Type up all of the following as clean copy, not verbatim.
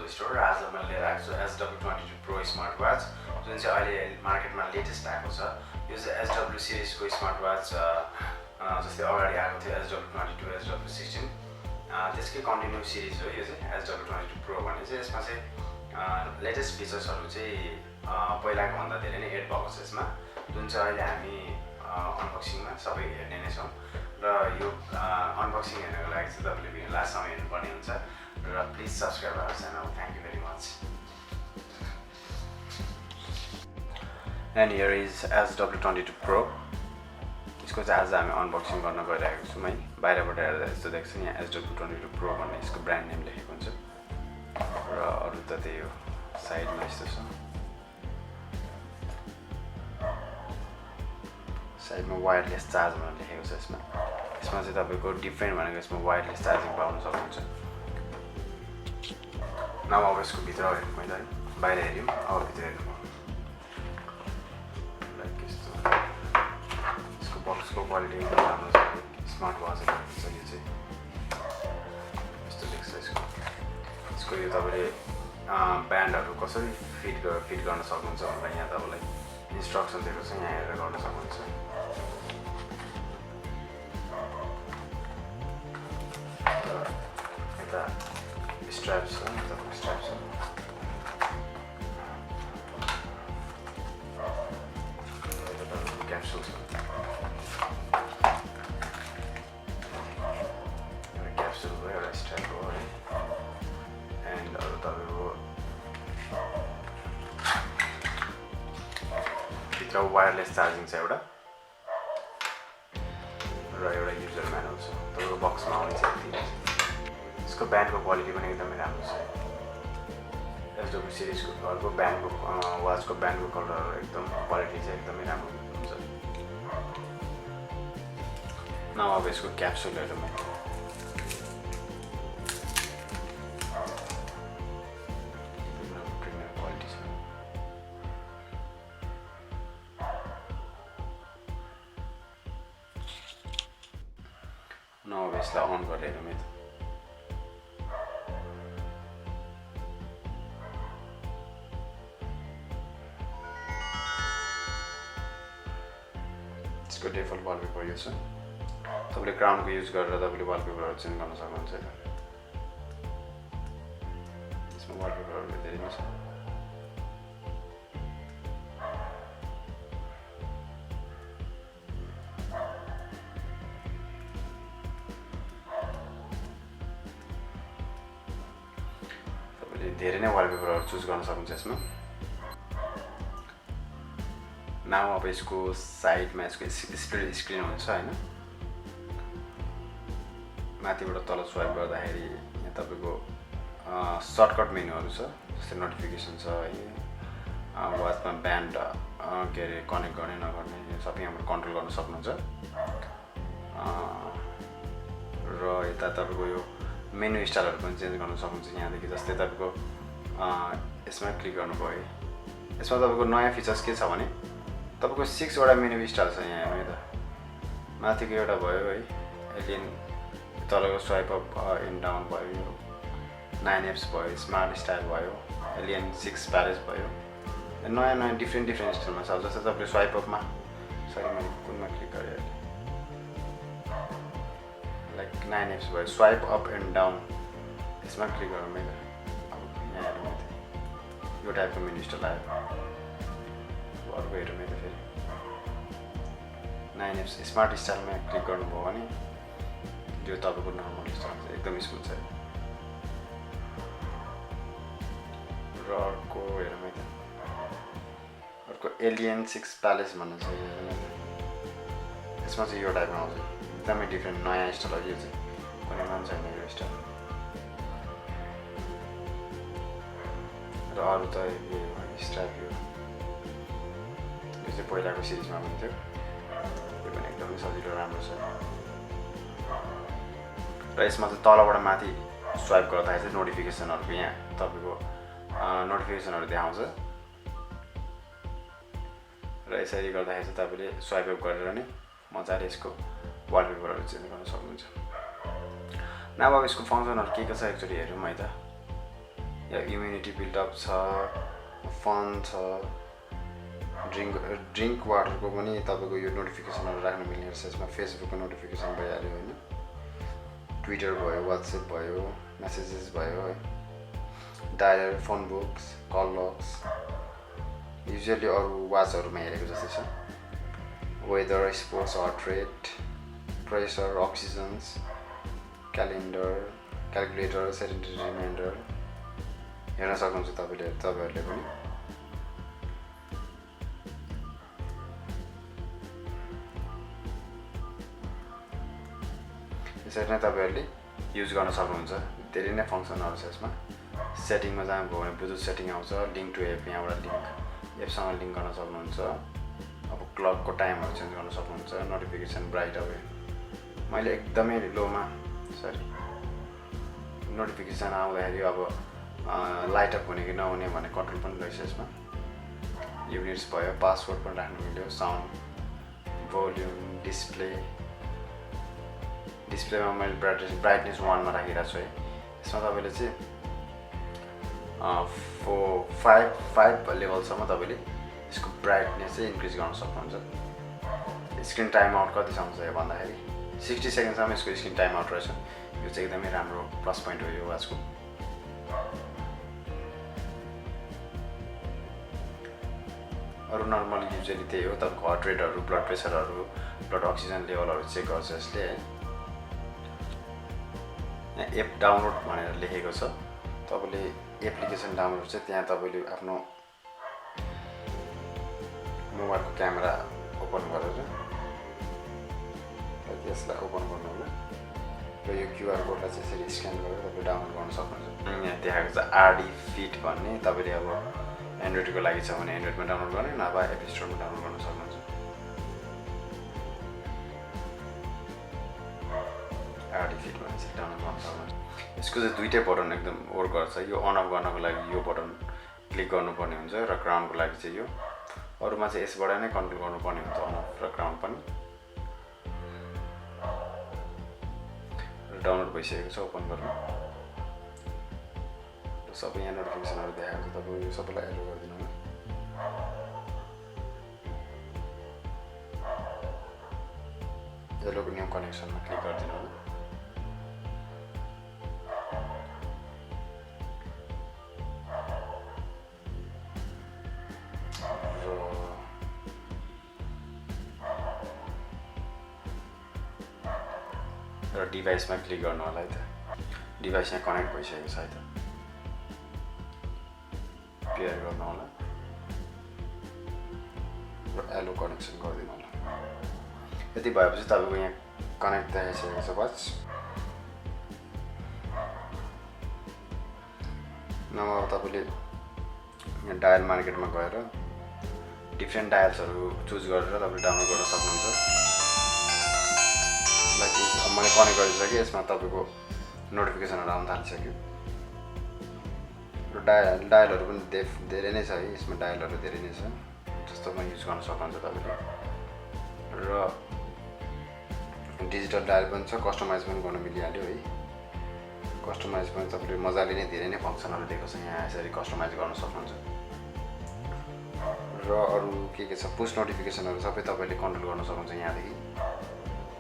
Store आज मैले लिएर आएको छु Hw22 Pro Smartwatch जुन चाहिँ अहिले मार्केटमा लेटेस्ट आएको छ यो चाहिँ SW सिरिजको स्मार्टवाच जस्तै अगाडि आएको थियो Hw22 Hw16 त्यसकै कन्टिन्यू सिरिज हो यो चाहिँ Hw22 Pro भन्ने चाहिँ यसमा चाहिँ लेटेस्ट फिचर्सहरु चाहिँ पहिलाको भन्दा धेरै नै एड भएको छ यसमा जुन चाहिँ अहिले हामी अनबक्सिङमा सबै हेर्ने नै छौं र यो अनबक्सिङ हेर्नको लागि चाहिँ तपाईले भिडियो लास्टसम्म हेर्नुपर्ने हुन्छ र please subscribe our channel thank you very much and here is Hw22 Pro यसको चाहिँ आज हामी अनबक्सिङ गर्न गइरहेको छौं है बाहिरबाट हेर्दा यस्तो देख्छ यहाँ Hw22 Pro भन्ने यसको ब्रान्ड नेम लेखेको हुन्छ र अरु त त्यही हो साइडमा यस्तो छ साइडमा वायरलेस चार्ज भनेर लेखेको छ यसमा चाहिँ तपाईको डिफरेन्ट भनेको यसमा वायरलेस चार्जिङ पाउन सक्नुहुन्छ नाउ अब यसको भित्र हेरौँ मैले बाहिर हेर्यौं अब भित्र हेरौँ लाइक यसको बक्सको क्वालिटी एकदम राम्रो छ स्मार्ट वाच छ यो चाहिँ यस्तो देख्छ यसको यो तपाईले ब्यान्डहरु कसरी फिट गर्न सक्नुहुन्छ भनेर यहाँ तपाईलाई इन्स्ट्रक्सन दिएको छ यहाँ हेरेर गर्न सक्नुहुन्छ यता स्ट्र्याप्स छ क्याप्सुल छ क्याप्सुल हो एउटा स्ट्र्याप हो है एन्ड अरु तपाईको भित्र वायरलेस चार्जिङ छ एउटा र एउटा युजर म्यानुअल छ तपाईको बक्समा आउने छ यति यसको ब्यान्डको क्वालिटी पनि एकदमै राम्रो छ SW सिरिजको अर्को ब्यान्डको वाचको ब्यान्डको कलर एकदम क्वालिटी चाहिँ एकदमै राम्रो हुन्छ नाउ अब यसको क्याप्सुल हेरौँ मैले क्वालिटी छ नाउ अब यसलाई अन गरेर हेरौँ मैले यसको डिफल्ट वालपेपर यो छ तपाईले क्राउनको युज गरेर तपाईले वालपेपरहरु चेन्ज गर्न सक्नुहुन्छ यसमा वालपेपरहरु धेरै नै छ तपाईले धेरै नै वालपेपरहरु चुज गर्न सक्नुहुन्छ यसमा नाउ अब यसको साइडमा यसको स्प्लिट स्क्रिन हुन्छ हैन माथिबाट तल स्वाइप गर्दाखेरि यहाँ तपाईको सर्टकट मेनुहरु छ जस्तै नोटिफिकेसन छ है वाचमा ब्यान्ड के रे कनेक्ट गर्ने नगर्ने सबै यहाँबाट कन्ट्रोल गर्न सक्नुहुन्छ र यता तपाईको यो मेनु स्टाइलहरु पनि चेन्ज गर्न सक्नुहुन्छ यहाँदेखि जस्तै तपाईको यसमा क्लिक गर्नुभयो यसमा तपाईको नयाँ फिचर्स के छ भने तपाईको 6 वटा मेनु स्टाइल छ यहाँ हेर्नु त माथिको एउटा भयो है एलियन तलको स्वाइप अप इन डाउन भयो 9 एप्स भयो स्मार्ट स्टाइल भयो एलियन 6 प्यालेस भयो नयाँ डिफरेन्ट स्टाइलमा छ जस्तै तपाईले स्वाइप अपमा सरी मैले कुनमा क्लिक गरे लाइक 9 एप्स भयो स्वाइप अप एन्ड डाउन यसमा क्लिक गरौँ मैले अब यहाँ हेर्नु यो टाइपको मेनु स्टाइल आयो अर्को हेरौँ मैले फेरि 9 एप्स स्मार्ट स्टाइलमा क्लिक गर्नुभयो भने यो तपाईको नर्मल स्टाइल एकदम स्मुथ छ र अर्को हेरौँ मैले अर्को एलियन 6 प्यालेस भन्ने छ यसमा चाहिँ यो टाइपमा आउँछ एकदमै डिफरेन्ट नयाँ स्टाइल हो यो चाहिँ कुनै मन छैन यो स्टाइल र अरु त यो स्ट्र्याप यो चाहिँ पहिलाको सिरिजमा पनि थियो यो पनि एकदमै सजिलो राम्रो छ र यसमा चाहिँ तलबाट माथि स्वाइप गर्दाखेरि चाहिँ नोटिफिकेसनहरुको यहाँ तपाईको नोटिफिकेसनहरु देखाउँछ र यसरी गर्दाखेरि चाहिँ तपाईले स्वाइप अप गरेर नै मजाले यसको वालपेपरहरु चेन्ज गर्न सक्नुहुन्छ नाउ अब यसको फंक्सनहरु के छ एकचोटी हेरौँ है त या इम्युनिटी बिल्डअप छ, फन छ, ड्रिङ्क वाटरको पनि तपाईँको यो नोटिफिकेसनहरू राख्न मिल्ने रहेछ। यसमा फेसबुकको नोटिफिकेसन भइहाल्यो होइन, ट्विटर भयो, वाट्सएप भयो, मेसेजेस भयो है, dialer, phone books, call logs, usually अरू वाचहरूमा हेरेको जस्तै छ। Weather, sports, heart rate, pressure, oxygens, calendar, calculator, sedentary reminder हेर्न सक्नुहुन्छ तपाईँहरूले पनि। यसरी नै तपाईँहरूले युज गर्न सक्नुहुन्छ। धेरै नै फङ्सनहरू छ यसमा। सेटिङमा जानुभयो भने ब्लुटुथ सेटिङ आउँछ, लिङ्क टु एप, यहाँबाट एपसँग लिङ्क गर्न सक्नुहुन्छ। अब क्लकको टाइमहरू चेन्ज गर्न सक्नुहुन्छ, नोटिफिकेसन ब्राइट अब मैले एकदमै लोमा नोटिफिकेसन आउँदाखेरि अब लाइट अप हुने कि नहुने भन्ने कन्ट्रोल पनि रहेछ यसमा। युनिट्स भयो, पासवर्ड पनि राख्नु मिल्यो, साउन्ड, भोल्युम, डिस्प्लेमा मैले ब्राइटनेस 1 मा राखिरहेको छु है। यसमा तपाईँले चाहिँ 5 लेभलसम्म तपाईँले यसको ब्राइटनेस चाहिँ इन्क्रिज गर्न सक्नुहुन्छ। स्क्रिन टाइम आउट कतिसम्म छ भन्दाखेरि 60 सेकेन्डसम्म यसको स्क्रिन टाइम आउट रहेछ। यो चाहिँ एकदमै राम्रो प्लस पोइन्ट हो यो वाचको। अरू नर्मल युजली त्यही हो, तपाईँको हार्ट रेटहरू, ब्लड प्रेसरहरू, ब्लड अक्सिजन लेभलहरू चेक गर्छ यसले है। यहाँ एप डाउनलोड भनेर लेखेको छ, तपाईँले एप्लिकेसन डाउनलोड चाहिँ त्यहाँ तपाईँले आफ्नो मोबाइलको क्यामेरा ओपन गरेर यसलाई ओपन गर्नु होला र यो क्युआर कोडलाई चाहिँ यसरी स्क्यान गरेर तपाईँले डाउनलोड गर्न सक्नुहुन्छ। यहाँ देखाएको छ RDFit भन्ने, तपाईँले अब एन्ड्रोइडको लागि छ भने एन्ड्रोइडमा डाउनलोड गर्ने, नभए एप स्टोरमा डाउनलोड गर्न सक्नुहुन्छ। RDFitमा चाहिँ डाउनलोड गर्न सक्नुहुन्छ। यसको चाहिँ दुईटै बटन एकदम वर्क गर्छ। यो अन अफ गर्नको लागि यो बटन क्लिक गर्नुपर्ने हुन्छ र क्राउनको लागि चाहिँ यो, अरूमा चाहिँ यसबाट नै कन्ट्रोल गर्नुपर्ने हुन्छ अन अफ र क्राउन पनि। डाउनलोड भइसकेको छ, ओपन गर्नु। सबै यहाँ नोटिफिकेसनहरू देखाएको छ, तपाईँ यो सबैलाई एलो गरिदिनु होला। एलोको न्यू कनेक्सनमा क्लिक गरिदिनु होला। र डिभाइसमा क्लिक गर्नु होला है त। डिभाइस यहाँ कनेक्ट भइसकेको छ है त, पेयर गर्नु होला र एलो कनेक्सन गरिदिनु होला। यति भएपछि तपाईँको यहाँ कनेक्ट देखाइसकेको छ वाच। नभए तपाईँले यहाँ डायल मार्केटमा गएर डिफ्रेन्ट डायल्सहरू चुज गरेर तपाईँले डाउनलोड गर्न सक्नुहुन्छ। अब मैले कनेक्ट गरिसकेँ, यसमा तपाईँको नोटिफिकेसनहरू आउन थालिसक्यो र डायलहरू पनि धेरै नै छ है। यसमा डायलहरू धेरै नै छ, जस्तोमा युज गर्न सक्नुहुन्छ तपाईँले। र डिजिटल डायल पनि छ, कस्टमाइज पनि गर्न मिलिहाल्यो है। कस्टमाइज पनि तपाईँले मजाले नै धेरै नै फङ्सनहरू दिएको छ यहाँ, यसरी कस्टमाइज गर्न सक्नुहुन्छ। र अरू के छ, पुस नोटिफिकेसनहरू सबै तपाईँले कन्ट्रोल गर्न सक्नुहुन्छ यहाँदेखि।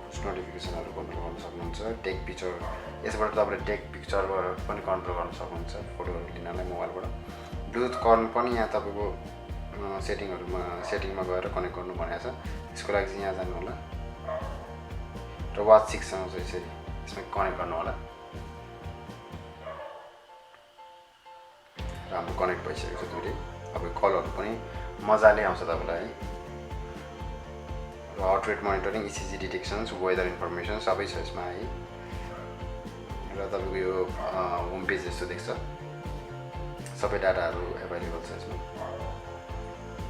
पुस नोटिफिकेसनहरू कन्ट्रोल गर्न सक्नुहुन्छ। टेक पिक्चर, यसबाट तपाईँले टेक पिक्चरबाट पनि कन्ट्रोल गर्न सक्नुहुन्छ, फोटोहरू लिनलाई मोबाइलबाट। ब्लुटुथ कल पनि यहाँ तपाईँको सेटिङमा गएर कनेक्ट गर्नु भनेको छ। यसको लागि चाहिँ यहाँ जानु होला र वाच 6सँग चाहिँ यसरी यसमा कनेक्ट गर्नु होला। र हाम्रो कनेक्ट भइसकेको छ दुईटै। अब कलहरू पनि मजाले आउँछ तपाईँलाई है। र heart rate monitoring, ECG detections, weather information सबै छ यसमा है। र तपाईँको यो होम पेज जस्तो देख्छ, सबै डाटाहरू एभाइलेबल छ यसमा।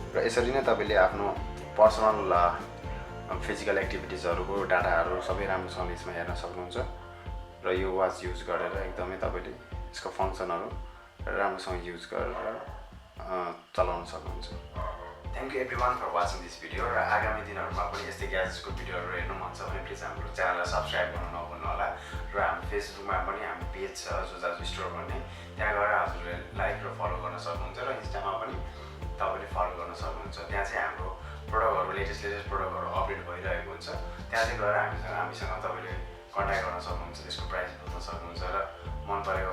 र यसरी नै तपाईँले आफ्नो पर्सनल फिजिकल एक्टिभिटिजहरूको डाटाहरू सबै राम्रोसँगले यसमा हेर्न सक्नुहुन्छ। र यो वाच युज गरेर एकदमै तपाईँले यसको फङ्सनहरू राम्रोसँग युज गरेर चलाउन सक्नुहुन्छ। Thank you everyone for watching this video. र आगामी दिनहरूमा पनि यस्तै ग्याजेट्सको भिडियोहरू हेर्नु मन छ भने प्लिज हाम्रो च्यानललाई सब्सक्राइब गर्नु नभुल्नु होला र हाम्रो फेसबुकमा पनि हाम्रो पेज छ जुजाजु स्टोर भन्ने, त्यहाँ गएर हजुरले लाइक र फलो गर्न सक्नुहुन्छ र इन्स्टामा पनि तपाईँले फलो गर्न सक्नुहुन्छ। त्यहाँ चाहिँ हाम्रो प्रोडक्टहरू लेटेस्ट प्रोडक्टहरू अपडेट भइरहेको हुन्छ। त्यहाँ चाहिँ गएर हामीसँग तपाईँले कन्ट्याक्ट गर्न सक्नुहुन्छ, त्यसको प्राइस बुझ्न सक्नुहुन्छ र मन परेको